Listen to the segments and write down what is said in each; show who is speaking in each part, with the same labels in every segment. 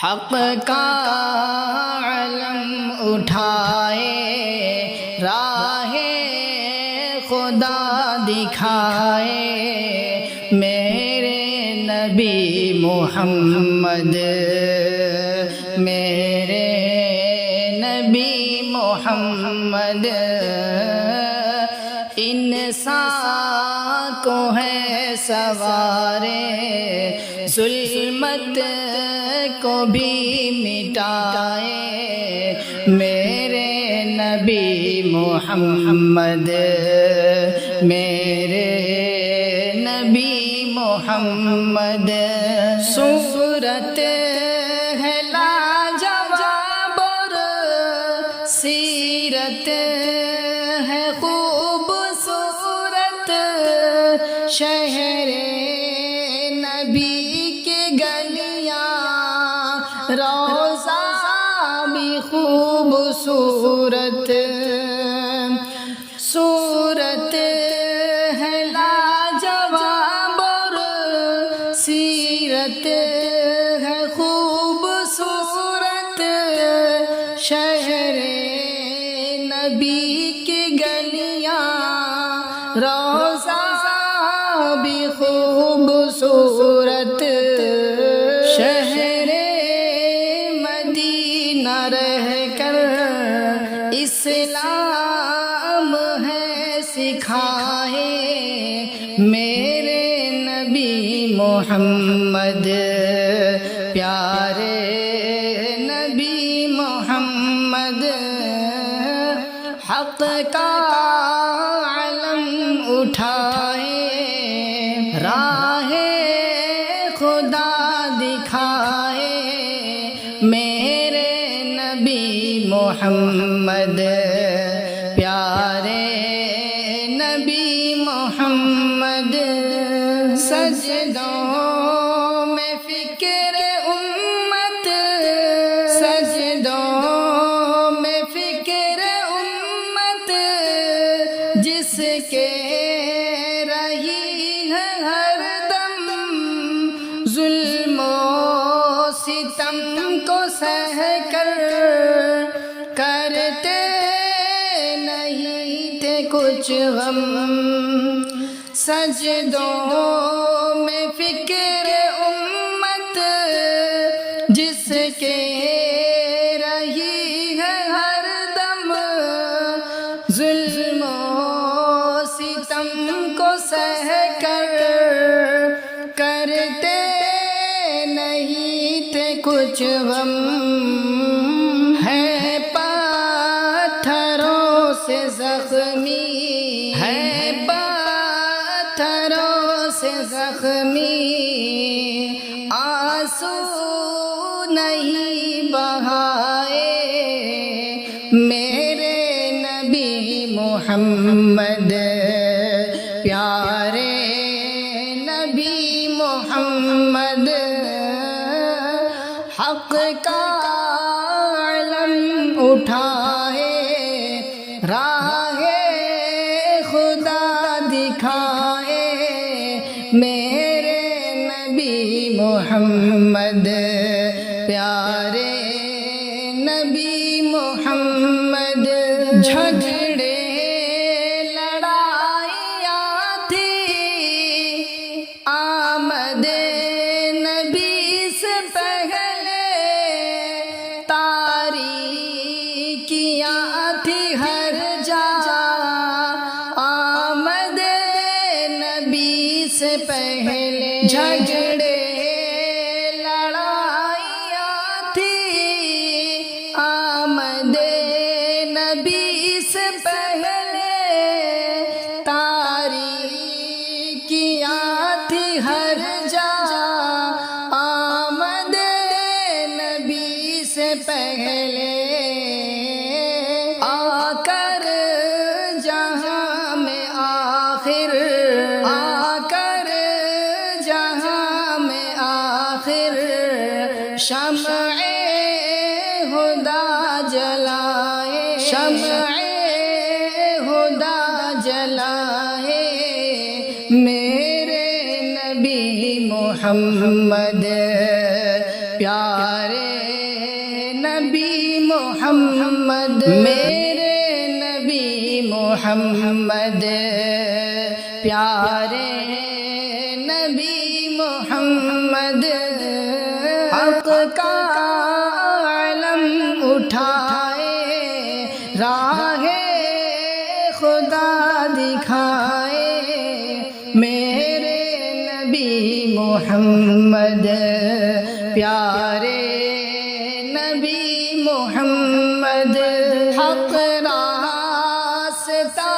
Speaker 1: حق کا علم اٹھائے، راہ خدا دکھائے، میرے نبی محمد، میرے نبی محمد، انسان کو ہے سوارے، ظلمت کو بھی مٹائے، میرے نبی محمد، میرے نبی محمد، صورت ہے لاجواب اور سیرت ہے خوبصورت، شہر نبی کے گلیاں، روضہ بھی خوبصورت، صورت ہے لاجواب اور سیرت ہے خوبصورت، شہر نبی کی گلیاں، روضہ بھی خوبصورت، شہر مدینہ رہ کر اسلام ہے سکھائے، میرے نبی محمد، پیارے نبی محمد، حق کا علم اٹھائے، راہ خدا دکھائے، میرے نبی محمد، پیارے نبی محمد، سجدوں میں فکر امت، سجدوں میں فکر امت، جس کے رہی ہے ہر دم، ظلم و ستم کو سہ کر کرتے نہیں تھے کچھ غم، سجدوں میں فکر امت، جس کے رہی ہے ہر دم، ظلم و ستم کو سہ کر کرتے نہیں تھے کچھ غم، ہے پتھروں سے زخمی، ہے پتھروں سے زخمی، آنسو نہیں بہائے، میرے نبی محمد، پیارے نبی محمد، حق کا علم اٹھائے، راہ خدا دکھائے، میرے نبی محمد، پیارے نبی محمد، جھگڑے لڑائیاں تھی، آمد نبی سے پہلے تاریکیاں تھی ہر جا، آمد نبی سے پہلے جھگڑے لڑائیاں تھی، آمد نبی سے پہلے تاریکیاں تھی ہر جا، آمد نبی سے پہلے آ کر جہاں میں آخر، آ کر جہاں میں آخر، شمع خدا جلائے، شمع خدا جلائے، میرے نبی محمد، پیارے نبی محمد میرے نبی محمد پیارے نبی محمد حق کا علم اٹھائے راہ خدا دکھائے میرے نبی محمد پیارے نبی محمد حق راستہ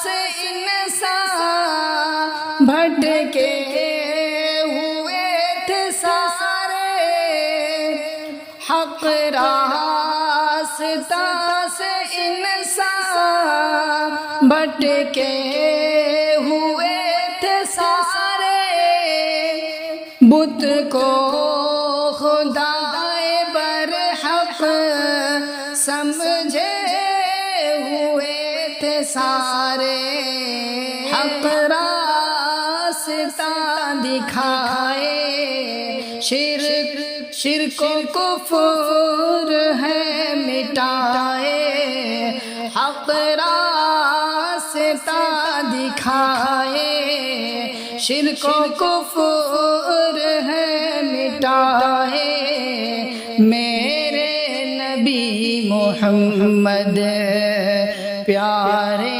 Speaker 1: سے انسان بھٹکے ہوئے تھے سارے حق راستہ سے انسان بھٹکے ہوئے تھے سارے بت کو خدائے برحق سمجھے ہوئے تھے سارے حق راستہ دکھائے شرک و کفر ہے مٹائے حق راستہ دکھائے شرک و کفر ہے مٹائے میرے نبی محمد پیارے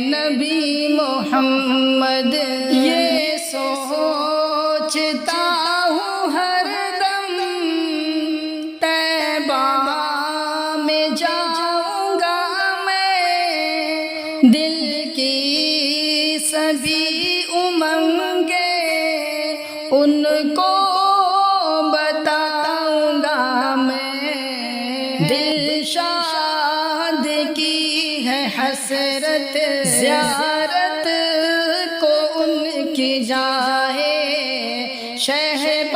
Speaker 1: نبی محمد یہ سوچتا ہوں ہر دم طیبہ میں جاؤں گا میں دل کی سبھی امنگیں ان کو بتاؤں گا میں دل شاد کی ہے حسرت زیارت کو ان کی جائے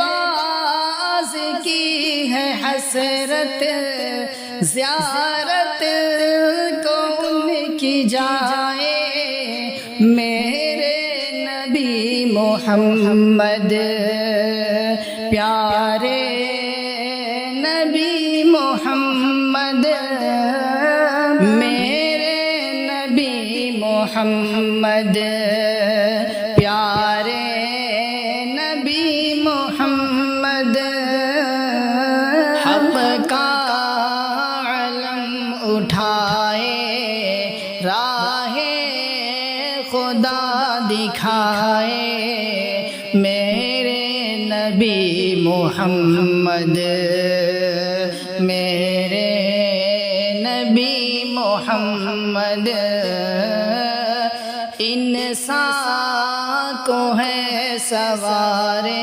Speaker 1: شہباز کی ہے حسرت زیارت کو ان کی جائے میرے نبی محمد پیارے نبی محمد میرے نبی محمد پیارے نبی محمد حق کا علم اٹھائے راہ خدا دکھائے میرے نبی محمد میرے نبی محمد انسان کو ہے سوارے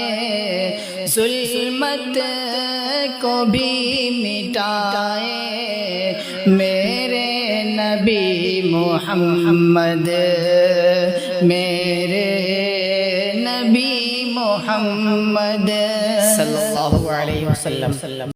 Speaker 1: ظلمت کو بھی مٹائے میرے نبی محمد میرے نبی محمد صلی اللہ علیہ وسلم